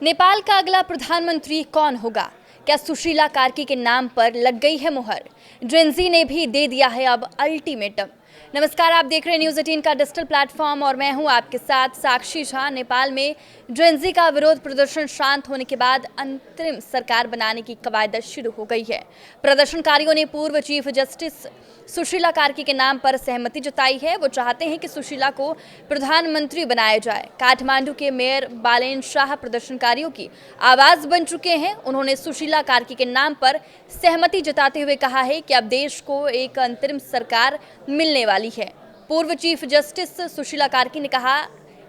नेपाल का अगला प्रधानमंत्री कौन होगा? क्या सुशीला कार्की के नाम पर लग गई है मुहर? जेनजी ने भी दे दिया है अब अल्टीमेटम। नमस्कार, आप देख रहे हैं न्यूज़ 18 का डिजिटल प्लेटफॉर्म और मैं हूं आपके साथ साक्षी झा। नेपाल में जेनजी का विरोध प्रदर्शन शांत होने के बाद अंतरिम सरकार बनाने की कवायद शुरू हो गई है। प्रदर्शनकारियों ने पूर्व चीफ जस्टिस सुशीला कार्की के नाम पर सहमति जताई है। वो चाहते हैं कि सुशीला को प्रधानमंत्री बनाया जाए। काठमांडू के मेयर बालेन शाह प्रदर्शनकारियों की आवाज बन चुके हैं। उन्होंने सुशीला कार्की के नाम पर सहमति जताते हुए कहा है कि अब देश को एक अंतरिम सरकार मिलने वाली है। पूर्व चीफ जस्टिस सुशीला कार्की ने कहा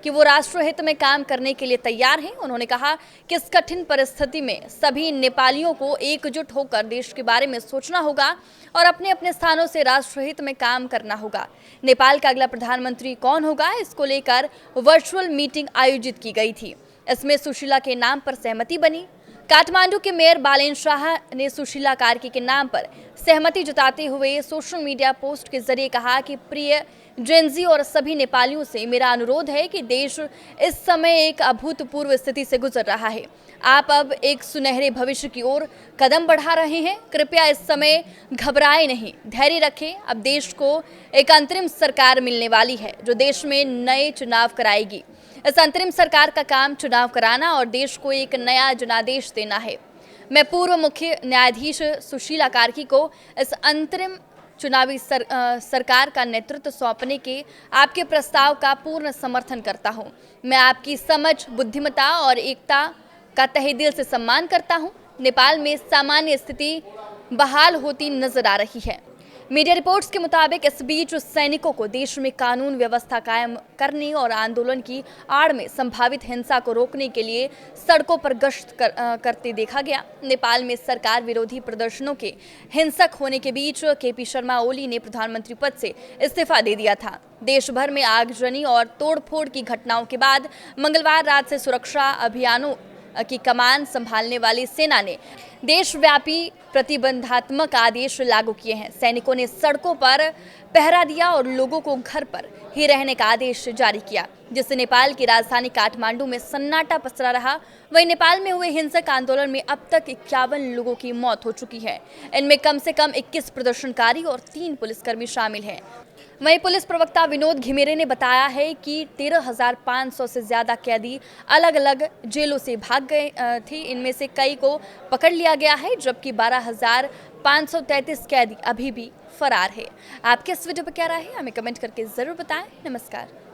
कि वो राष्ट्रहित में काम करने के लिए तैयार हैं। उन्होंने कहा कि इस कठिन परिस्थिति में सभी नेपालियों को एकजुट होकर देश के बारे में सोचना होगा और अपने अपने स्थानों से राष्ट्रहित में काम करना होगा। नेपाल का अगला प्रधानमंत्री कौन होगा, इसको लेकर वर्चुअल मीटिंग आयोजित की गई थी। इसमें सुशीला के नाम पर सहमति बनी। काठमांडू के मेयर बालेन शाह ने सुशीला कार्की के नाम पर सहमति जताते हुए सोशल मीडिया पोस्ट के जरिए कहा कि प्रिय जेनजी और सभी नेपालियों से मेरा अनुरोध है कि देश इस समय एक अभूतपूर्व स्थिति से गुजर रहा है। आप अब एक सुनहरे भविष्य की ओर कदम बढ़ा रहे हैं। कृपया इस समय घबराएं नहीं, धैर्य रखें। अब देश को एक अंतरिम सरकार मिलने वाली है जो देश में नए चुनाव कराएगी। इस अंतरिम सरकार का काम चुनाव कराना और देश को एक नया जनादेश देना है। मैं पूर्व मुख्य न्यायाधीश सुशीला कार्की को इस अंतरिम चुनावी सरकार का नेतृत्व सौंपने के आपके प्रस्ताव का पूर्ण समर्थन करता हूं। मैं आपकी समझ, बुद्धिमत्ता और एकता का तहे दिल से सम्मान करता हूं। नेपाल में सामान्य स्थिति बहाल होती नजर आ रही है। मीडिया रिपोर्ट्स के मुताबिक इस बीच सैनिकों को देश में कानून व्यवस्था कायम करने और आंदोलन की आड़ में संभावित हिंसा को रोकने के लिए सड़कों पर गश्त करते देखा गया। नेपाल में सरकार विरोधी प्रदर्शनों के हिंसक होने के बीच केपी शर्मा ओली ने प्रधानमंत्री पद से इस्तीफा दे दिया था। देश भर में आगजनी और तोड़फोड़ की घटनाओं के बाद मंगलवार रात से सुरक्षा अभियानों की कमान संभालने वाली सेना ने देशव्यापी प्रतिबंधात्मक आदेश लागू किए हैं। सैनिकों ने सड़कों पर पहरा दिया और लोगों को घर पर ही रहने का आदेश जारी किया, जिससे नेपाल की राजधानी काठमांडू में सन्नाटा पसरा रहा। वहीं नेपाल में हुए हिंसक आंदोलन में अब तक 51 लोगों की मौत हो चुकी है। इनमें कम से कम 21 प्रदर्शनकारी और 3 पुलिसकर्मी शामिल हैं। वहीं पुलिस प्रवक्ता विनोद घिमिरे ने बताया है कि 13,500 से ज्यादा कैदी अलग अलग जेलों से भाग गए थे। इनमें से कई को पकड़ लिया गया है, जबकि 12,533 कैदी अभी भी फरार है। आपके इस वीडियो पर क्या राय है, हमें कमेंट करके जरूर बताएं। नमस्कार।